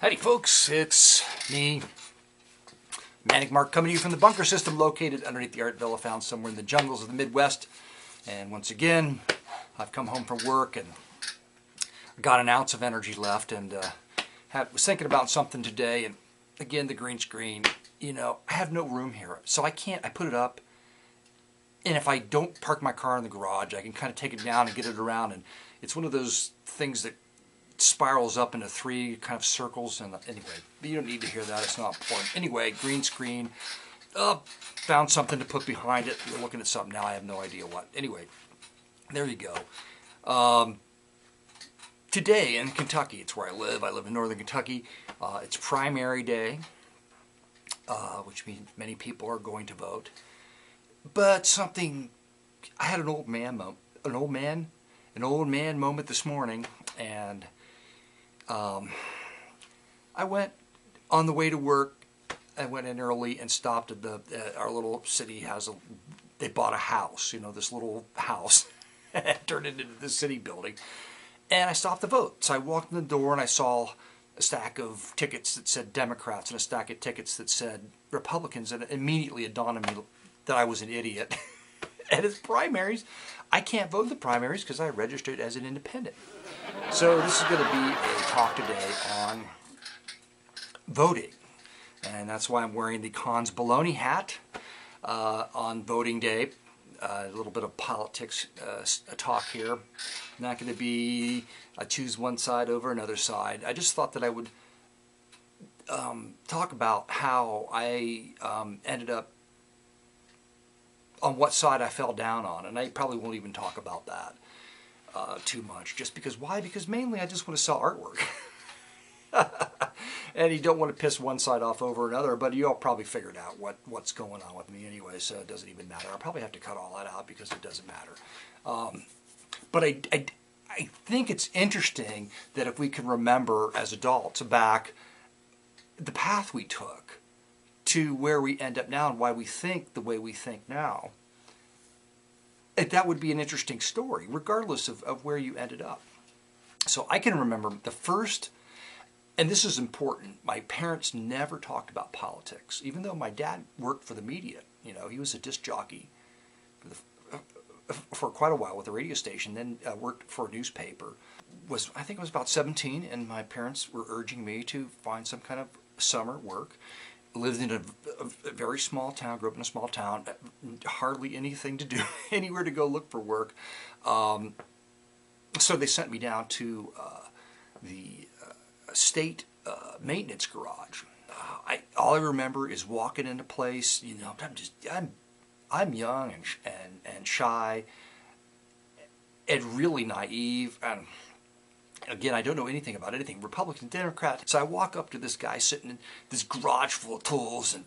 Howdy folks, it's me, Manic Mark, coming to you from the bunker system located underneath the art villa found somewhere in the jungles of the Midwest. And once again, I've come home from work and got an ounce of energy left and was thinking about something today. And again, the green screen, I have no room here. So I put it up. And if I don't park my car in the garage, I can kind of take it down and get it around. And it's one of those things that spirals up into three kind of circles. And anyway, you don't need to hear that. It's not important. Anyway, green screen. Found something to put behind it. You're looking at something now. I have no idea what. Anyway, there you go. Today in Kentucky, it's where I live. I live in northern Kentucky. It's primary day, which means many people are going to vote. But I had an old man moment this morning, and I went on the way to work. I went in early and stopped at our little city they bought a house, this little house, and turned it into the city building. And I stopped to vote. So I walked in the door and I saw a stack of tickets that said Democrats and a stack of tickets that said Republicans, and immediately it dawned on me that I was an idiot. And it's primaries. I can't vote in the primaries because I registered as an independent. So this is going to be a talk today on voting. And that's why I'm wearing the Cons Baloney hat on voting day. A little bit of politics talk here. Not going to be I choose one side over another side. I just thought that I would talk about how I ended up on what side I fell down on, and I probably won't even talk about that too much. Just because, why? Because mainly I just want to sell artwork. And you don't want to piss one side off over another, but you all probably figured out what's going on with me anyway, so it doesn't even matter. I'll probably have to cut all that out because it doesn't matter. But I think it's interesting that if we can remember as adults back the path we took to where we end up now and why we think the way we think now, that would be an interesting story, regardless of where you ended up. So I can remember the first, and this is important, my parents never talked about politics, even though my dad worked for the media. He was a disc jockey for quite a while with a radio station, then worked for a newspaper. I think I was about 17, and my parents were urging me to find some kind of summer work. Lived in a very small town, grew up in a small town, hardly anything to do, anywhere to go look for work. So they sent me down to the state maintenance garage. All I remember is walking into place. I'm young and shy and really naive. And again, I don't know anything about anything, Republican, Democrat. So I walk up to this guy sitting in this garage full of tools, and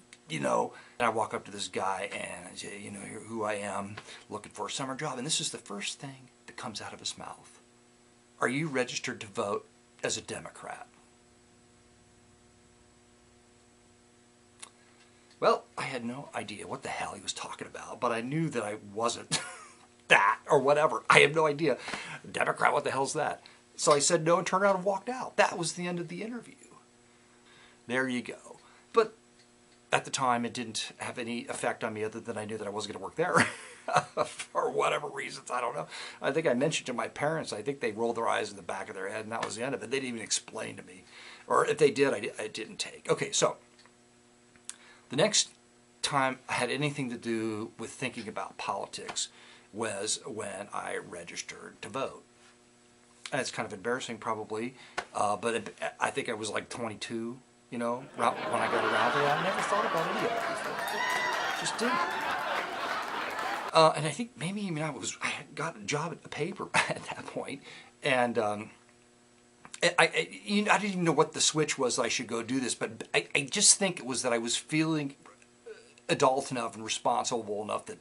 I walk up to this guy and I say, who I am, looking for a summer job. And this is the first thing that comes out of his mouth. Are you registered to vote as a Democrat? Well, I had no idea what the hell he was talking about, but I knew that I wasn't that or whatever. I have no idea. Democrat, what the hell's that? So I said no and turned around and walked out. That was the end of the interview. There you go. But at the time, it didn't have any effect on me other than I knew that I wasn't going to work there. For whatever reasons, I don't know. I think I mentioned to my parents, I think they rolled their eyes in the back of their head, and that was the end of it. They didn't even explain to me. Or if they did, I didn't take. Okay, so the next time I had anything to do with thinking about politics was when I registered to vote. And it's kind of embarrassing probably, but I think I was like 22, when I got around to that. I never thought about any of it before. Just didn't. And I think maybe I had got a job at the paper at that point, and I didn't even know what the switch was that I should go do this, but I just think it was that I was feeling adult enough and responsible enough that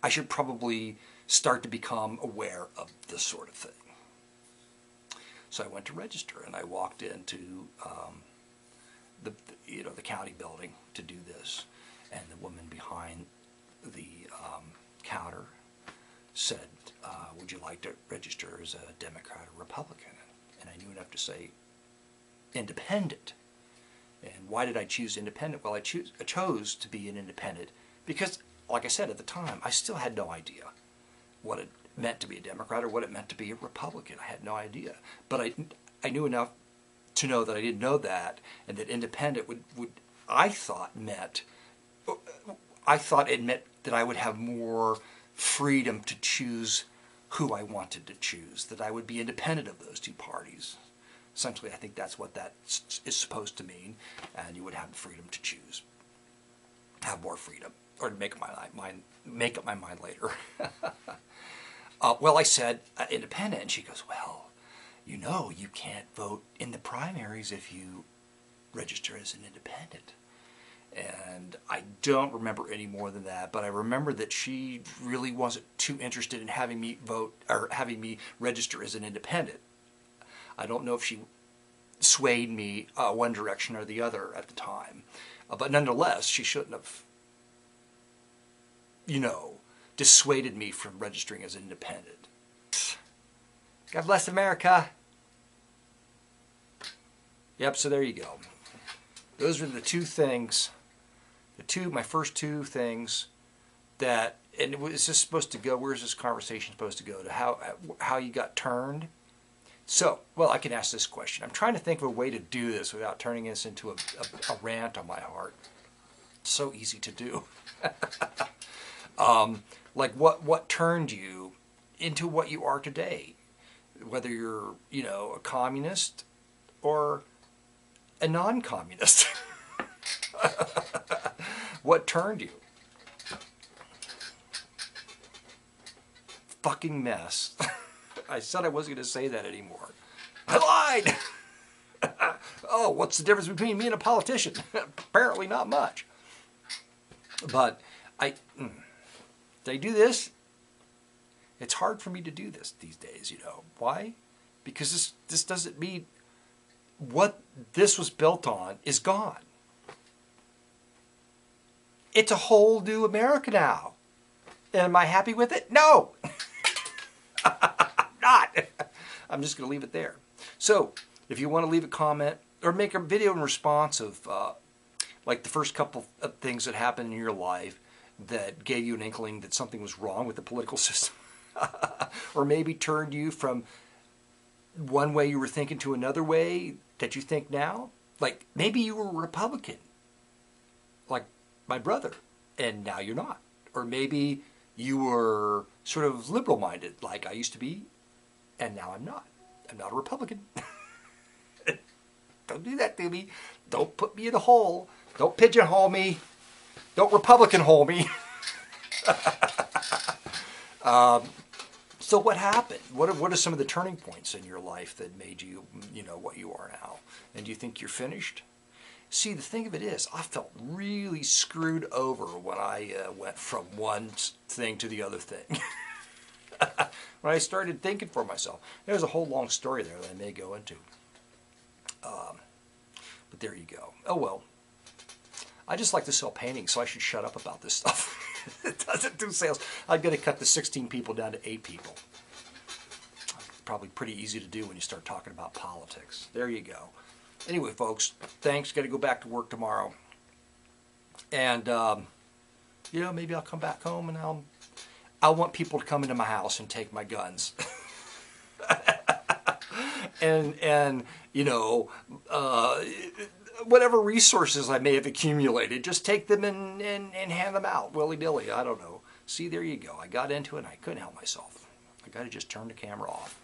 I should probably start to become aware of this sort of thing. So I went to register, and I walked into the county building to do this, and the woman behind the counter said, "Would you like to register as a Democrat or Republican?" And I knew enough to say, "Independent." And why did I choose independent? Well, I chose to be an independent because, like I said at the time, I still had no idea what it meant to be a Democrat or what it meant to be a Republican. I had no idea. But I knew enough to know that I didn't know that, and that independent would I thought it meant that I would have more freedom to choose who I wanted to choose, that I would be independent of those two parties. Essentially, I think that's what that is supposed to mean, and you would have the freedom to choose, have more freedom, or to make up my mind later. Well, I said independent, and she goes, well, you know, you can't vote in the primaries if you register as an independent. And I don't remember any more than that, but I remember that she really wasn't too interested in having me vote or having me register as an independent. I don't know if she swayed me one direction or the other at the time, but nonetheless, she shouldn't have, dissuaded me from registering as an independent. God bless America. Yep, so there you go. Those are the two things, my first two things that, and is this supposed to go, where's this conversation supposed to go? To how you got turned? So, well, I can ask this question. I'm trying to think of a way to do this without turning this into a rant on my heart. It's so easy to do. Like what turned you into what you are today? Whether you're, a communist or a non-communist. What turned you? Fucking mess. I said I wasn't going to say that anymore. I lied! Oh, what's the difference between me and a politician? Apparently not much. But did I do this? It's hard for me to do this these days, Why? Because this doesn't mean what this was built on is gone. It's a whole new America now. And am I happy with it? No! I'm not. I'm just going to leave it there. So, if you want to leave a comment or make a video in response of like the first couple of things that happened in your life that gave you an inkling that something was wrong with the political system, or maybe turned you from one way you were thinking to another way that you think now. Like maybe you were a Republican, like my brother, and now you're not. Or maybe you were sort of liberal-minded, like I used to be, and now I'm not. I'm not a Republican. Don't do that to me. Don't put me in a hole. Don't pigeonhole me. Don't Republican-hole me. So what happened? What are some of the turning points in your life that made you, what you are now? And do you think you're finished? See, the thing of it is, I felt really screwed over when I went from one thing to the other thing. When I started thinking for myself. There's a whole long story there that I may go into. But there you go. Oh well. I just like to sell paintings, so I should shut up about this stuff. It doesn't do sales. I'm going to cut the 16 people down to 8 people. It's probably pretty easy to do when you start talking about politics. There you go. Anyway, folks, thanks. Got to go back to work tomorrow. And, maybe I'll come back home and I'll want people to come into my house and take my guns. and whatever resources I may have accumulated, just take them and hand them out willy-nilly. I don't know. See, there you go. I got into it and I couldn't help myself. I got to just turn the camera off.